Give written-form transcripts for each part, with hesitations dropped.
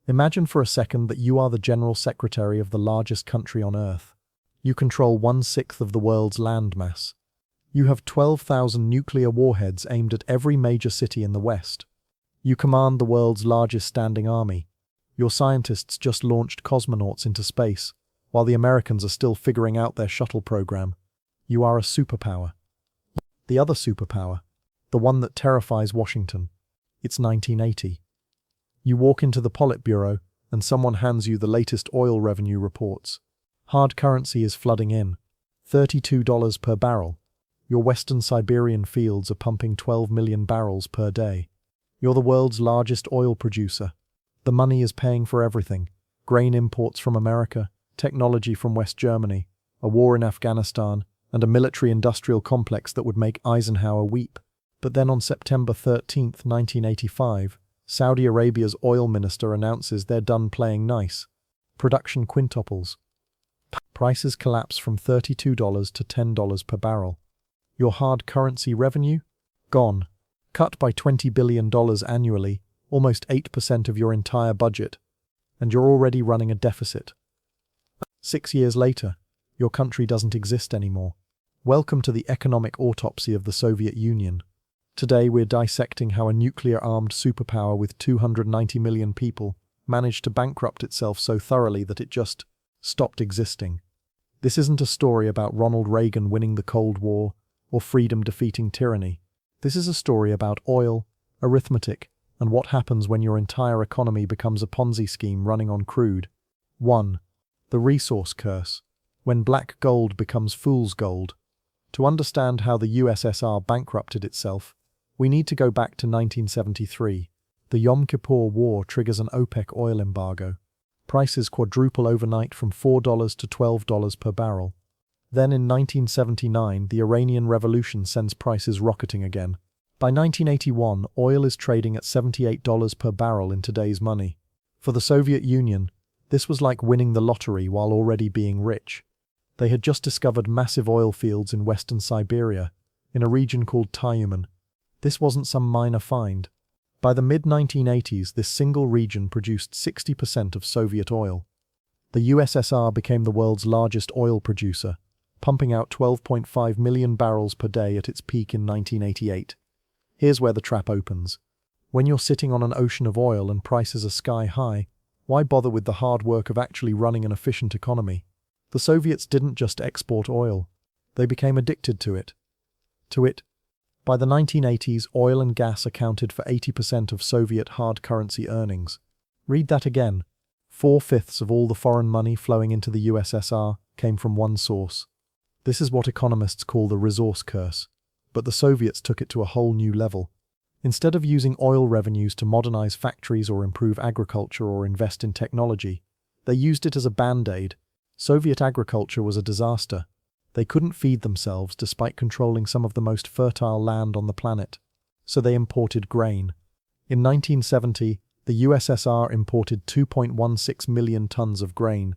Imagine for a second that you are the general secretary of the largest country on Earth. You control 1/6 of the world's landmass. You have 12,000 nuclear warheads aimed at every major city in the West. You command the world's largest standing army. Your scientists just launched cosmonauts into space, while the Americans are still figuring out their shuttle program. You are a superpower. The other superpower, the one that terrifies Washington. It's 1980. You walk into the Politburo and someone hands you the latest oil revenue reports. Hard currency is flooding in. $32 per barrel. Your Western Siberian fields are pumping 12 million barrels per day. You're the world's largest oil producer. The money is paying for everything. Grain imports from America, technology from West Germany, a war in Afghanistan, and a military-industrial complex that would make Eisenhower weep. But then on September 13, 1985, Saudi Arabia's oil minister announces they're done playing nice. Production quintuples. Prices collapse from $32 to $10 per barrel. Your hard currency revenue? Gone. Cut by $20 billion annually, almost 8% of your entire budget. And you're already running a deficit. 6 years later, your country doesn't exist anymore. Welcome to the economic autopsy of the Soviet Union. Today we're dissecting how a nuclear-armed superpower with 290 million people managed to bankrupt itself so thoroughly that it just stopped existing. This isn't a story about Ronald Reagan winning the Cold War or freedom defeating tyranny. This is a story about oil, arithmetic, and what happens when your entire economy becomes a Ponzi scheme running on crude. 1. The resource curse. When black gold becomes fool's gold. To understand how the USSR bankrupted itself, we need to go back to 1973. The Yom Kippur War triggers an OPEC oil embargo. Prices quadruple overnight from $4 to $12 per barrel. Then in 1979, the Iranian Revolution sends prices rocketing again. By 1981, oil is trading at $78 per barrel in today's money. For the Soviet Union, this was like winning the lottery while already being rich. They had just discovered massive oil fields in western Siberia, in a region called Tyumen. This wasn't some minor find. By the mid-1980s, this single region produced 60% of Soviet oil. The USSR became the world's largest oil producer, pumping out 12.5 million barrels per day at its peak in 1988. Here's where the trap opens. When you're sitting on an ocean of oil and prices are sky high, why bother with the hard work of actually running an efficient economy? The Soviets didn't just export oil. They became addicted to it. By the 1980s, oil and gas accounted for 80% of Soviet hard currency earnings. Read that again. 4/5 of all the foreign money flowing into the USSR came from one source. This is what economists call the resource curse. But the Soviets took it to a whole new level. Instead of using oil revenues to modernize factories or improve agriculture or invest in technology, they used it as a band-aid. Soviet agriculture was a disaster. They couldn't feed themselves despite controlling some of the most fertile land on the planet. So they imported grain. In 1970, the USSR imported 2.16 million tons of grain.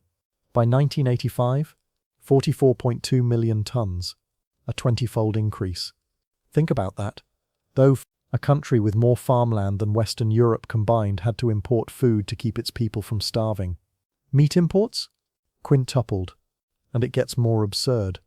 By 1985, 44.2 million tons, a 20-fold increase. Think about that. Though a country with more farmland than Western Europe combined had to import food to keep its people from starving. Meat imports? Quintupled. And it gets more absurd.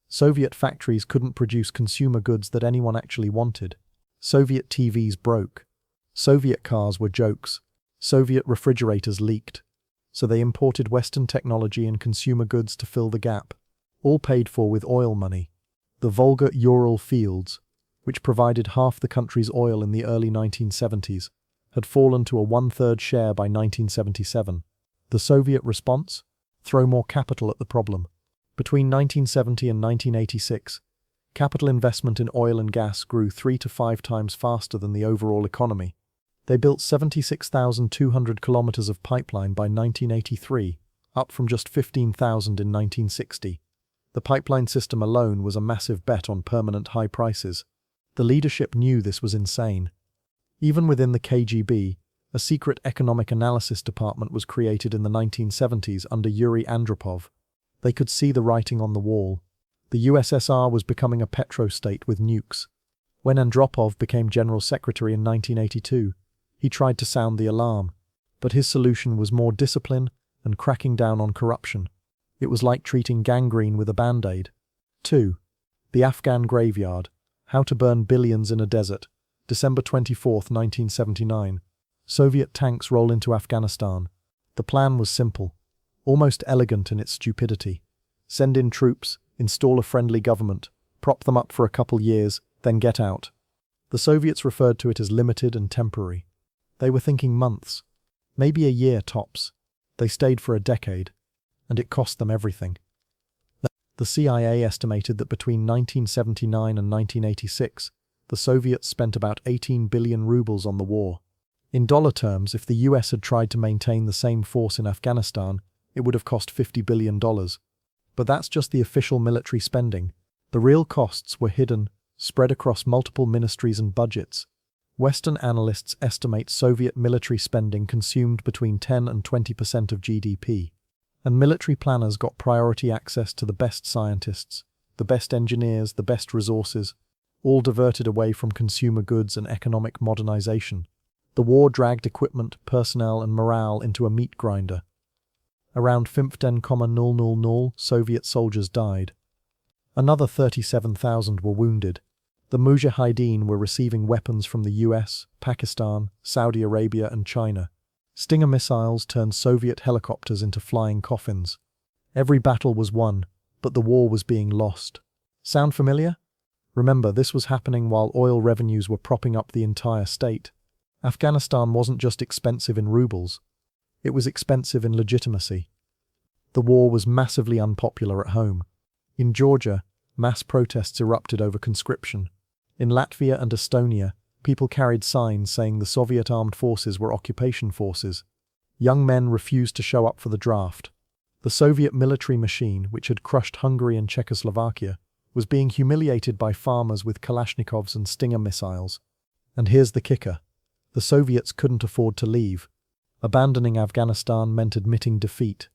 Soviet factories couldn't produce consumer goods that anyone actually wanted. Soviet TVs broke. Soviet cars were jokes. Soviet refrigerators leaked. So they imported Western technology and consumer goods to fill the gap, all paid for with oil money. The Volga-Ural fields, which provided half the country's oil in the early 1970s, had fallen to a 1/3 share by 1977. The Soviet response? Throw more capital at the problem. Between 1970 and 1986, capital investment in oil and gas grew 3 to 5 times faster than the overall economy. They built 76,200 kilometers of pipeline by 1983, up from just 15,000 in 1960. The pipeline system alone was a massive bet on permanent high prices. The leadership knew this was insane. Even within the KGB, a secret economic analysis department was created in the 1970s under Yuri Andropov. They could see the writing on the wall. The USSR was becoming a petrostate with nukes. When Andropov became General Secretary in 1982, he tried to sound the alarm. But his solution was more discipline and cracking down on corruption. It was like treating gangrene with a band-aid. 2. The Afghan Graveyard. How to Burn Billions in a Desert. December 24, 1979. Soviet tanks roll into Afghanistan. The plan was simple, almost elegant in its stupidity. Send in troops, install a friendly government, prop them up for a couple years, then get out. The Soviets referred to it as limited and temporary. They were thinking months, maybe a year tops. They stayed for a decade, and it cost them everything. The CIA estimated that between 1979 and 1986, the Soviets spent about 18 billion rubles on the war. In dollar terms, if the US had tried to maintain the same force in Afghanistan, it would have cost $50 billion. But that's just the official military spending. The real costs were hidden, spread across multiple ministries and budgets. Western analysts estimate Soviet military spending consumed between 10 and 20% of GDP. And military planners got priority access to the best scientists, the best engineers, the best resources, all diverted away from consumer goods and economic modernization. The war dragged equipment, personnel, and morale into a meat grinder. Around 15,000 Soviet soldiers died. Another 37,000 were wounded. The Mujahideen were receiving weapons from the US, Pakistan, Saudi Arabia, and China. Stinger missiles turned Soviet helicopters into flying coffins. Every battle was won, but the war was being lost. Sound familiar? Remember, this was happening while oil revenues were propping up the entire state. Afghanistan wasn't just expensive in rubles. It was expensive in legitimacy. The war was massively unpopular at home. In Georgia, mass protests erupted over conscription. In Latvia and Estonia, people carried signs saying the Soviet armed forces were occupation forces. Young men refused to show up for the draft. The Soviet military machine, which had crushed Hungary and Czechoslovakia, was being humiliated by farmers with Kalashnikovs and Stinger missiles. And here's the kicker. The Soviets couldn't afford to leave. Abandoning Afghanistan meant admitting defeat,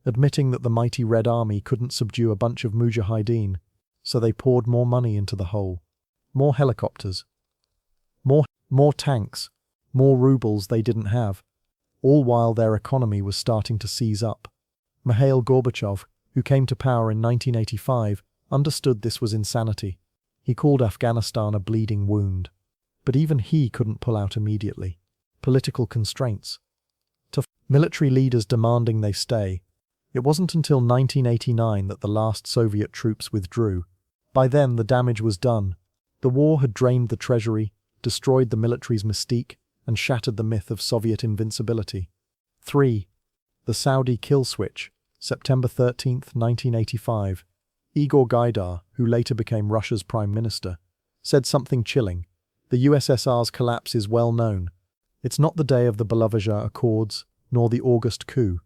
admitting that the mighty Red Army couldn't subdue a bunch of Mujahideen, so they poured more money into the hole. More helicopters. More tanks. More rubles they didn't have. All while their economy was starting to seize up. Mikhail Gorbachev, who came to power in 1985, understood this was insanity. He called Afghanistan a bleeding wound. But even he couldn't pull out immediately. Political constraints. Military leaders demanding they stay. It wasn't until 1989 that the last Soviet troops withdrew. By then, the damage was done. The war had drained the treasury, destroyed the military's mystique, and shattered the myth of Soviet invincibility. 3. The Saudi kill switch, September 13, 1985. Igor Gaidar, who later became Russia's prime minister, said something chilling. The USSR's collapse is well known. It's not the day of the Beloveja Accords, nor the August coup.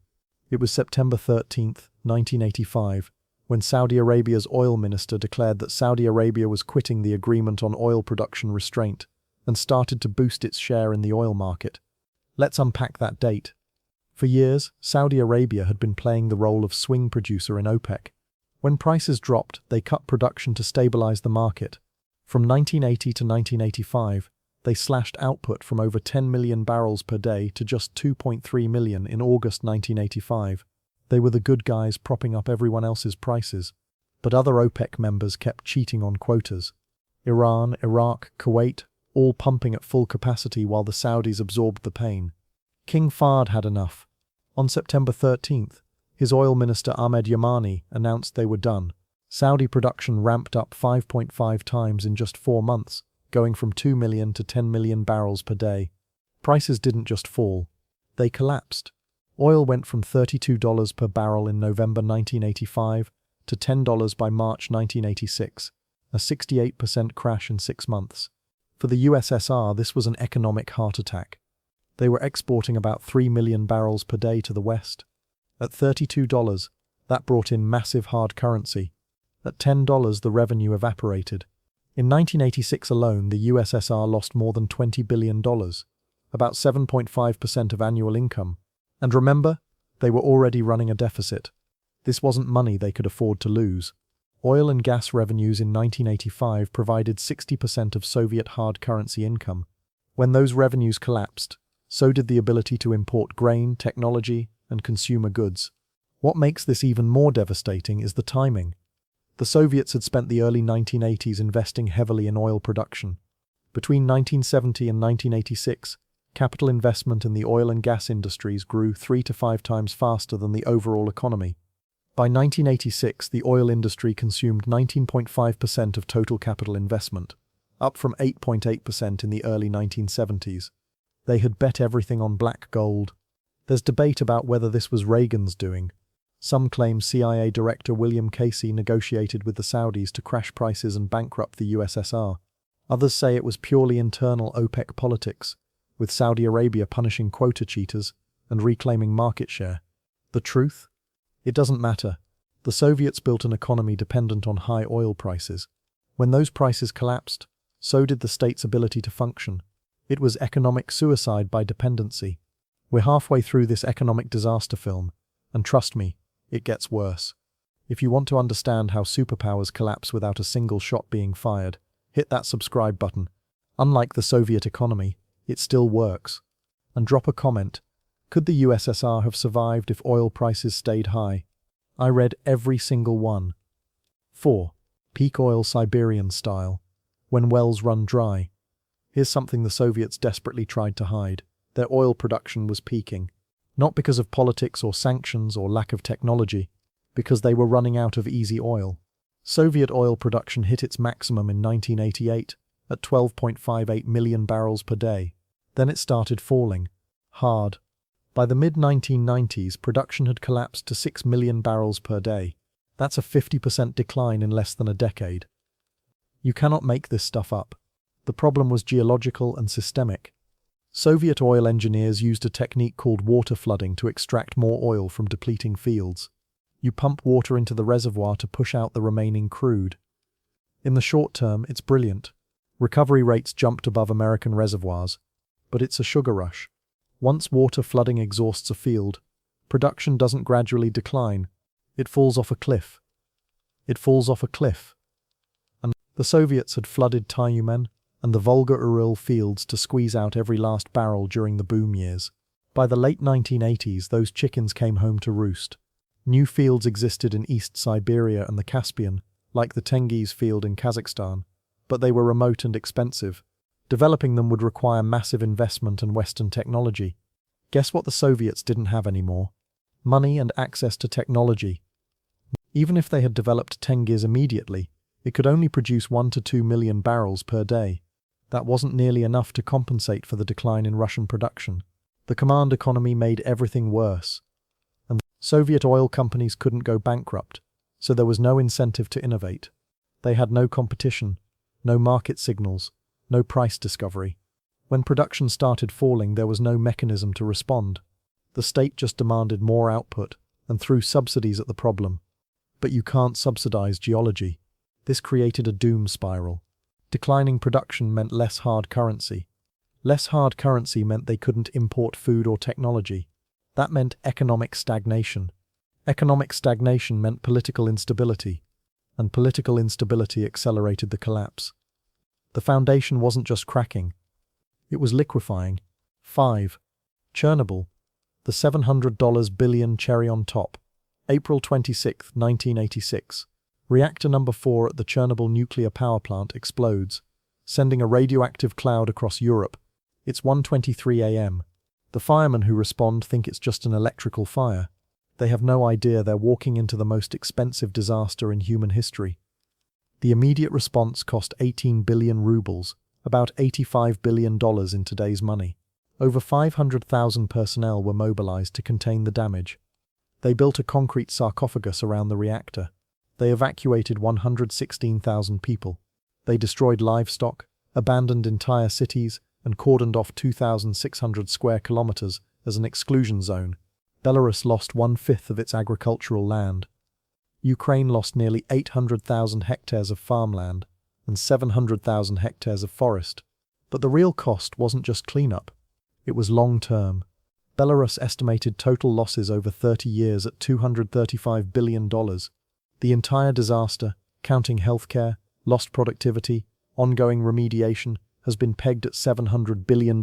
It was September 13, 1985, when Saudi Arabia's oil minister declared that Saudi Arabia was quitting the agreement on oil production restraint and started to boost its share in the oil market. Let's unpack that date. For years, Saudi Arabia had been playing the role of swing producer in OPEC. When prices dropped, they cut production to stabilize the market. From 1980 to 1985, they slashed output from over 10 million barrels per day to just 2.3 million in August 1985. They were the good guys propping up everyone else's prices. But other OPEC members kept cheating on quotas. Iran, Iraq, Kuwait, all pumping at full capacity while the Saudis absorbed the pain. King Fahd had enough. On September 13th, his oil minister Ahmed Yamani announced they were done. Saudi production ramped up 5.5 times in just 4 months, going from 2 million to 10 million barrels per day. Prices didn't just fall, they collapsed. Oil went from $32 per barrel in November 1985 to $10 by March 1986, a 68% crash in 6 months. For the USSR, this was an economic heart attack. They were exporting about 3 million barrels per day to the West. At $32, that brought in massive hard currency. At $10, the revenue evaporated. In 1986 alone, the USSR lost more than $20 billion, about 7.5% of annual income. And remember, they were already running a deficit. This wasn't money they could afford to lose. Oil and gas revenues in 1985 provided 60% of Soviet hard currency income. When those revenues collapsed, So did the ability to import grain, technology, and consumer goods. What makes this even more devastating is the timing. The Soviets had spent the early 1980s investing heavily in oil production. Between 1970 and 1986, capital investment in the oil and gas industries grew 3 to 5 times faster than the overall economy. By 1986, the oil industry consumed 19.5% of total capital investment, up from 8.8% in the early 1970s. They had bet everything on black gold. There's debate about whether this was Reagan's doing. Some claim CIA Director William Casey negotiated with the Saudis to crash prices and bankrupt the USSR. Others say it was purely internal OPEC politics, with Saudi Arabia punishing quota cheaters and reclaiming market share. The truth? It doesn't matter. The Soviets built an economy dependent on high oil prices. When those prices collapsed, so did the state's ability to function. It was economic suicide by dependency. We're halfway through this economic disaster film, and trust me, it gets worse. If you want to understand how superpowers collapse without a single shot being fired, hit that subscribe button. Unlike the Soviet economy, it still works. And drop a comment. Could the USSR have survived if oil prices stayed high? I read every single one. 4. Peak oil Siberian style. When wells run dry. Here's something the Soviets desperately tried to hide. Their oil production was peaking. Not because of politics or sanctions or lack of technology, because they were running out of easy oil. Soviet oil production hit its maximum in 1988 at 12.58 million barrels per day. Then it started falling. Hard. By the mid-1990s, production had collapsed to 6 million barrels per day. That's a 50% decline in less than a decade. You cannot make this stuff up. The problem was geological and systemic. Soviet oil engineers used a technique called water flooding to extract more oil from depleting fields. You pump water into the reservoir to push out the remaining crude. In the short term, it's brilliant. Recovery rates jumped above American reservoirs. But it's a sugar rush. Once water flooding exhausts a field, production doesn't gradually decline. It falls off a cliff. It falls off a cliff. And the Soviets had flooded Tyumen and the Volga-Ural fields to squeeze out every last barrel during the boom years. By the late 1980s, those chickens came home to roost. New fields existed in East Siberia and the Caspian, like the Tengiz field in Kazakhstan, but they were remote and expensive. Developing them would require massive investment and Western technology. Guess what the Soviets didn't have anymore? Money and access to technology. Even if they had developed Tengiz immediately, it could only produce 1 to 2 million barrels per day. That wasn't nearly enough to compensate for the decline in Russian production. The command economy made everything worse. And Soviet oil companies couldn't go bankrupt, so there was no incentive to innovate. They had no competition, no market signals, no price discovery. When production started falling, there was no mechanism to respond. The state just demanded more output and threw subsidies at the problem. But you can't subsidize geology. This created a doom spiral. Declining production meant less hard currency. Less hard currency meant they couldn't import food or technology. That meant economic stagnation. Economic stagnation meant political instability, and political instability accelerated the collapse. The foundation wasn't just cracking. It was liquefying. 5. Chernobyl. The $700 billion cherry on top. April 26, 1986. Reactor number 4 at the Chernobyl nuclear power plant explodes, sending a radioactive cloud across Europe. It's 1:23 a.m. The firemen who respond think it's just an electrical fire. They have no idea they're walking into the most expensive disaster in human history. The immediate response cost 18 billion rubles, about $85 billion in today's money. Over 500,000 personnel were mobilized to contain the damage. They built a concrete sarcophagus around the reactor. They evacuated 116,000 people. They destroyed livestock, abandoned entire cities, and cordoned off 2,600 square kilometers as an exclusion zone. Belarus lost 1/5 of its agricultural land. Ukraine lost nearly 800,000 hectares of farmland and 700,000 hectares of forest. But the real cost wasn't just cleanup. It was long-term. Belarus estimated total losses over 30 years at $235 billion. The entire disaster, counting healthcare, lost productivity, ongoing remediation, has been pegged at $700 billion.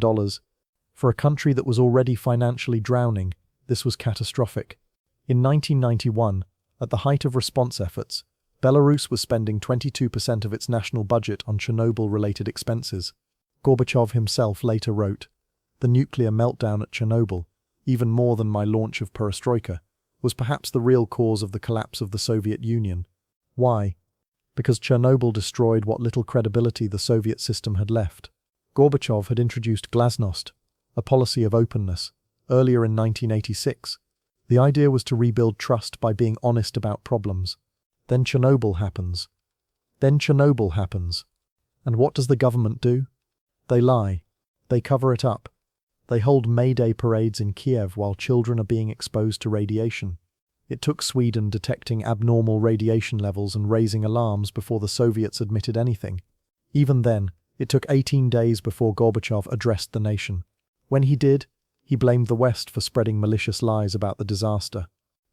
For a country that was already financially drowning, this was catastrophic. In 1991, at the height of response efforts, Belarus was spending 22% of its national budget on Chernobyl-related expenses. Gorbachev himself later wrote, "The nuclear meltdown at Chernobyl, even more than my launch of perestroika, was perhaps the real cause of the collapse of the Soviet Union." Why? Because Chernobyl destroyed what little credibility the Soviet system had left. Gorbachev had introduced glasnost, a policy of openness, earlier in 1986. The idea was to rebuild trust by being honest about problems. Then Chernobyl happens. And what does the government do? They lie. They cover it up. They hold May Day parades in Kiev while children are being exposed to radiation. It took Sweden detecting abnormal radiation levels and raising alarms before the Soviets admitted anything. Even then, it took 18 days before Gorbachev addressed the nation. When he did, he blamed the West for spreading malicious lies about the disaster.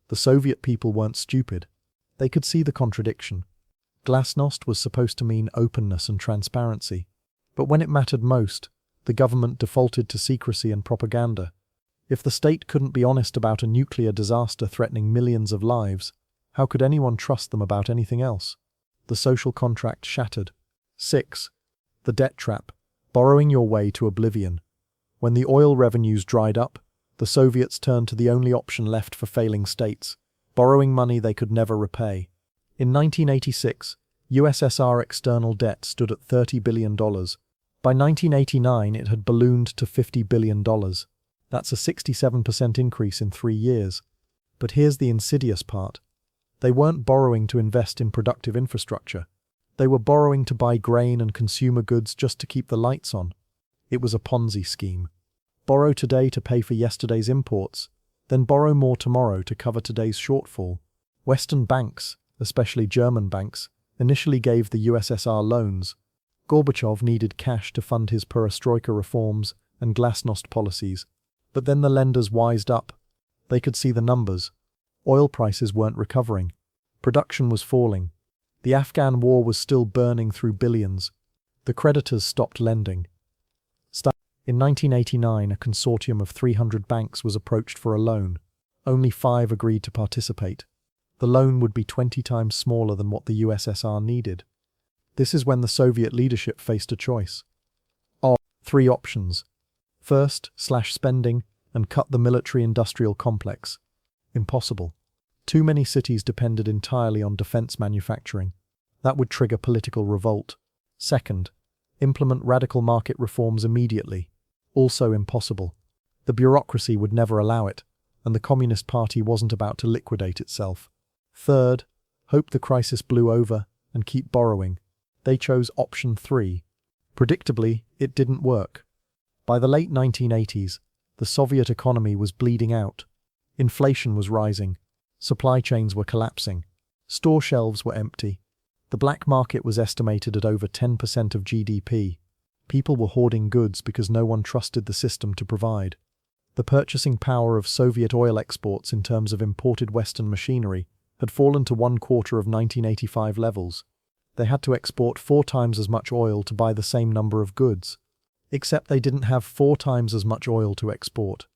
The Soviet people weren't stupid. They could see the contradiction. Glasnost was supposed to mean openness and transparency. But when it mattered most, the government defaulted to secrecy and propaganda. If the state couldn't be honest about a nuclear disaster threatening millions of lives, how could anyone trust them about anything else? The social contract shattered. 6. The debt trap, borrowing your way to oblivion. When the oil revenues dried up, the Soviets turned to the only option left for failing states, borrowing money they could never repay. In 1986, USSR external debt stood at $30 billion. By 1989, it had ballooned to $50 billion. That's a 67% increase in 3 years. But here's the insidious part. They weren't borrowing to invest in productive infrastructure. They were borrowing to buy grain and consumer goods just to keep the lights on. It was a Ponzi scheme. Borrow today to pay for yesterday's imports, then borrow more tomorrow to cover today's shortfall. Western banks, especially German banks, initially gave the USSR loans. Gorbachev needed cash to fund his perestroika reforms and glasnost policies. But then the lenders wised up. They could see the numbers. Oil prices weren't recovering. Production was falling. The Afghan war was still burning through billions. The creditors stopped lending. In 1989, a consortium of 300 banks was approached for a loan. Only 5 agreed to participate. The loan would be 20 times smaller than what the USSR needed. This is when the Soviet leadership faced a choice. 3 options. First, slash spending and cut the military-industrial complex. Impossible. Too many cities depended entirely on defense manufacturing. That would trigger political revolt. Second, implement radical market reforms immediately. Also impossible. The bureaucracy would never allow it, and the Communist Party wasn't about to liquidate itself. Third, hope the crisis blew over and keep borrowing. They chose option 3. Predictably, it didn't work. By the late 1980s, the Soviet economy was bleeding out. Inflation was rising. Supply chains were collapsing. Store shelves were empty. The black market was estimated at over 10% of GDP. People were hoarding goods because no one trusted the system to provide. The purchasing power of Soviet oil exports in terms of imported Western machinery had fallen to 1/4 of 1985 levels. They had to export 4 times as much oil to buy the same number of goods. Except they didn't have 4 times as much oil to export.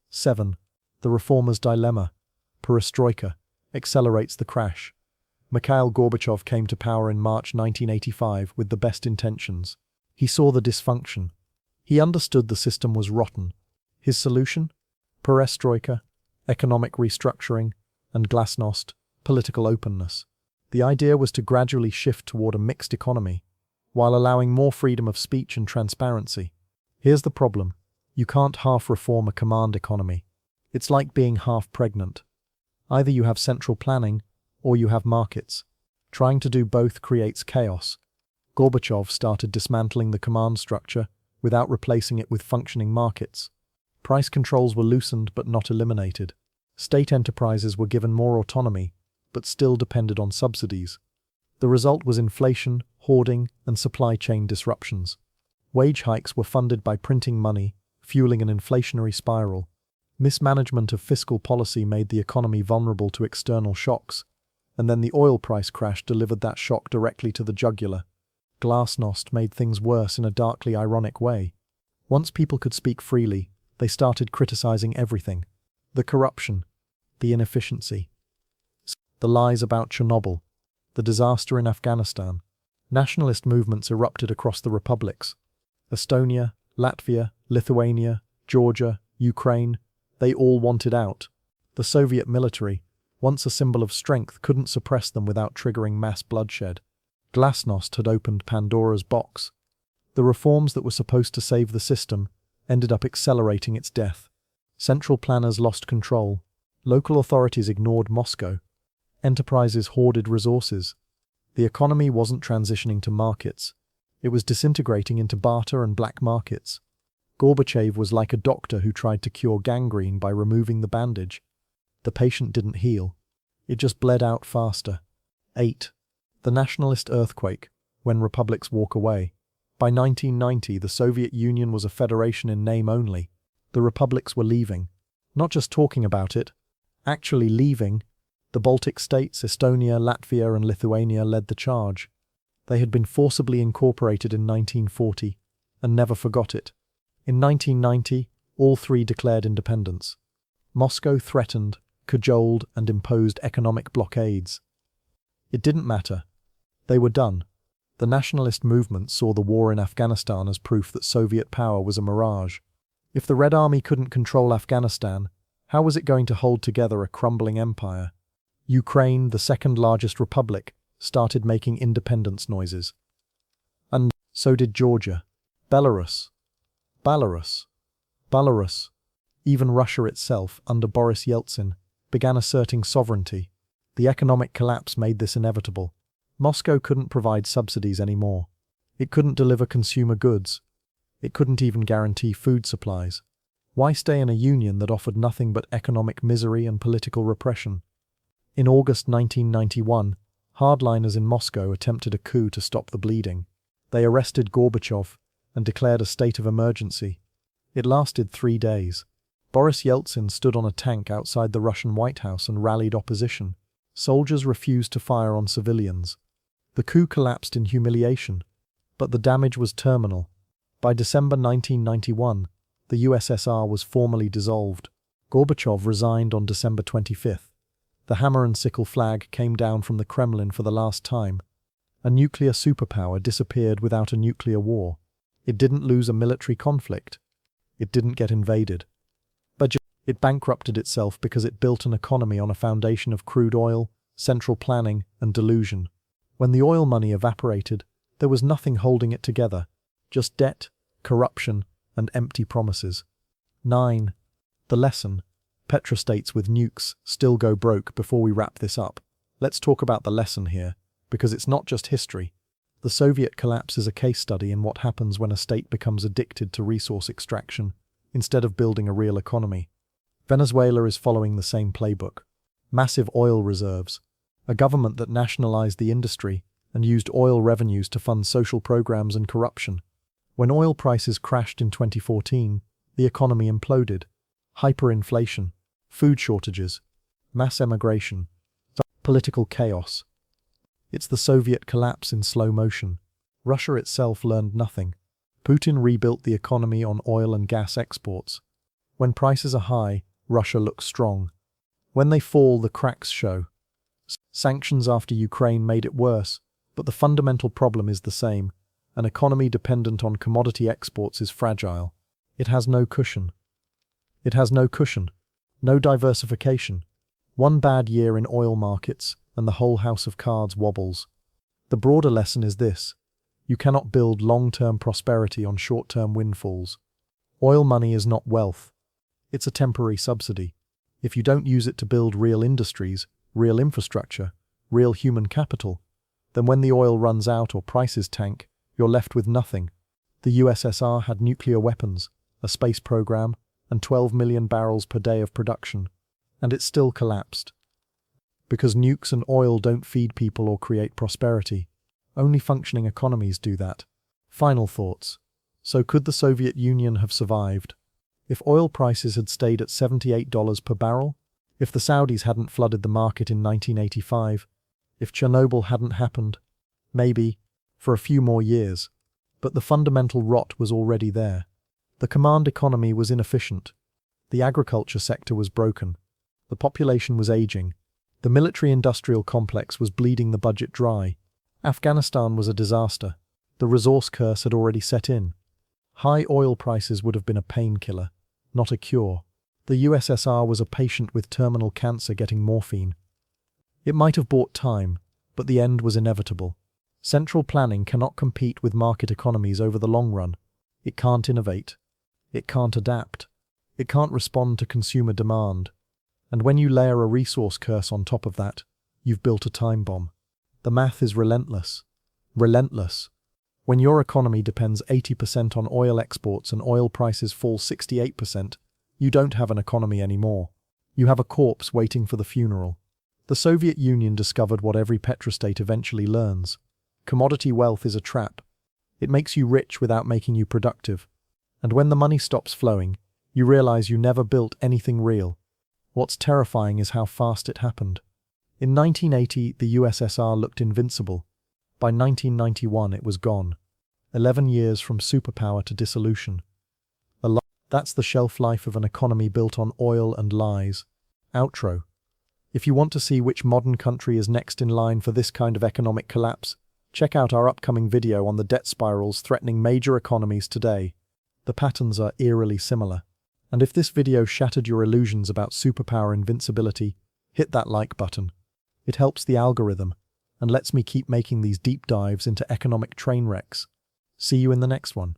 7. The reformer's dilemma. Perestroika accelerates the crash. Mikhail Gorbachev came to power in March 1985 with the best intentions. He saw the dysfunction. He understood the system was rotten. His solution? Perestroika, economic restructuring, and glasnost, political openness. The idea was to gradually shift toward a mixed economy, while allowing more freedom of speech and transparency. Here's the problem. You can't half reform a command economy. It's like being half pregnant. Either you have central planning, or you have markets. Trying to do both creates chaos. Gorbachev started dismantling the command structure without replacing it with functioning markets. Price controls were loosened but not eliminated. State enterprises were given more autonomy, but still depended on subsidies. The result was inflation, hoarding, and supply chain disruptions. Wage hikes were funded by printing money, fueling an inflationary spiral. Mismanagement of fiscal policy made the economy vulnerable to external shocks, and then the oil price crash delivered that shock directly to the jugular. Glasnost made things worse in a darkly ironic way. Once people could speak freely, They started criticizing everything. The corruption, the inefficiency, the lies about Chernobyl, the disaster in Afghanistan. Nationalist movements erupted across the republics. Estonia, Latvia, Lithuania, Georgia, Ukraine, they all wanted out. The Soviet military, once a symbol of strength, couldn't suppress them without triggering mass bloodshed. Glasnost had opened Pandora's box. The reforms that were supposed to save the system ended up accelerating its death. Central planners lost control. Local authorities ignored Moscow. Enterprises hoarded resources. The economy wasn't transitioning to markets. It was disintegrating into barter and black markets. Gorbachev was like a doctor who tried to cure gangrene by removing the bandage. The patient didn't heal. It just bled out faster. 8. The nationalist earthquake, when republics walk away. By 1990, the Soviet Union was a federation in name only. The republics were leaving. Not just talking about it, actually leaving. The Baltic states, Estonia, Latvia, and Lithuania led the charge. They had been forcibly incorporated in 1940 and never forgot it. In 1990, all three declared independence. Moscow threatened, cajoled, and imposed economic blockades. It didn't matter. They were done. The nationalist movement saw the war in Afghanistan as proof that Soviet power was a mirage. If the Red Army couldn't control Afghanistan, how was it going to hold together a crumbling empire? Ukraine, the second largest republic, started making independence noises. And so did Georgia, Belarus, even Russia itself, under Boris Yeltsin, began asserting sovereignty. The economic collapse made this inevitable. Moscow couldn't provide subsidies anymore. It couldn't deliver consumer goods. It couldn't even guarantee food supplies. Why stay in a union that offered nothing but economic misery and political repression? In August 1991, hardliners in Moscow attempted a coup to stop the bleeding. They arrested Gorbachev and declared a state of emergency. It lasted 3 days. Boris Yeltsin stood on a tank outside the Russian White House and rallied opposition. Soldiers refused to fire on civilians. The coup collapsed in humiliation, but the damage was terminal. By December 1991, the USSR was formally dissolved. Gorbachev resigned on December 25th. The hammer and sickle flag came down from the Kremlin for the last time. A nuclear superpower disappeared without a nuclear war. It didn't lose a military conflict. It didn't get invaded. But it bankrupted itself because it built an economy on a foundation of crude oil, central planning, and delusion. When the oil money evaporated, there was nothing holding it together, just debt, corruption, and empty promises. 9. The lesson. Petrostates with nukes still go broke. Before we wrap this up, let's talk about the lesson here, because it's not just history. The Soviet collapse is a case study in what happens when a state becomes addicted to resource extraction instead of building a real economy. Venezuela is following the same playbook. Massive oil reserves, a government that nationalized the industry and used oil revenues to fund social programs and corruption. When oil prices crashed in 2014, the economy imploded. Hyperinflation, food shortages, mass emigration, political chaos. It's the Soviet collapse in slow motion. Russia itself learned nothing. Putin rebuilt the economy on oil and gas exports. When prices are high, Russia looks strong. When they fall, the cracks show. Sanctions after Ukraine made it worse, but the fundamental problem is the same. An economy dependent on commodity exports is fragile. It has no cushion. No diversification. One bad year in oil markets, and the whole house of cards wobbles. The broader lesson is this: you cannot build long-term prosperity on short-term windfalls. Oil money is not wealth. It's a temporary subsidy. If you don't use it to build real industries, real infrastructure, real human capital, then when the oil runs out or prices tank, you're left with nothing. The USSR had nuclear weapons, a space program, and 12 million barrels per day of production, and it still collapsed. Because nukes and oil don't feed people or create prosperity. Only functioning economies do that. Final thoughts. So could the Soviet Union have survived? If oil prices had stayed at $78 per barrel? If the Saudis hadn't flooded the market in 1985? If Chernobyl hadn't happened? Maybe, for a few more years. But the fundamental rot was already there. The command economy was inefficient. The agriculture sector was broken. The population was aging. The military-industrial complex was bleeding the budget dry. Afghanistan was a disaster. The resource curse had already set in. High oil prices would have been a painkiller, not a cure. The USSR was a patient with terminal cancer getting morphine. It might have bought time, but the end was inevitable. Central planning cannot compete with market economies over the long run. It can't innovate. It can't adapt. It can't respond to consumer demand. And when you layer a resource curse on top of that, you've built a time bomb. The math is relentless. Relentless. When your economy depends 80% on oil exports and oil prices fall 68%, you don't have an economy anymore. You have a corpse waiting for the funeral. The Soviet Union discovered what every petrostate eventually learns. Commodity wealth is a trap. It makes you rich without making you productive. And when the money stops flowing, you realize you never built anything real. What's terrifying is how fast it happened. In 1980, the USSR looked invincible. By 1991, it was gone. 11 years from superpower to dissolution. That's the shelf life of an economy built on oil and lies. Outro. If you want to see which modern country is next in line for this kind of economic collapse, check out our upcoming video on the debt spirals threatening major economies today. The patterns are eerily similar. And if this video shattered your illusions about superpower invincibility, hit that like button. It helps the algorithm and lets me keep making these deep dives into economic train wrecks. See you in the next one.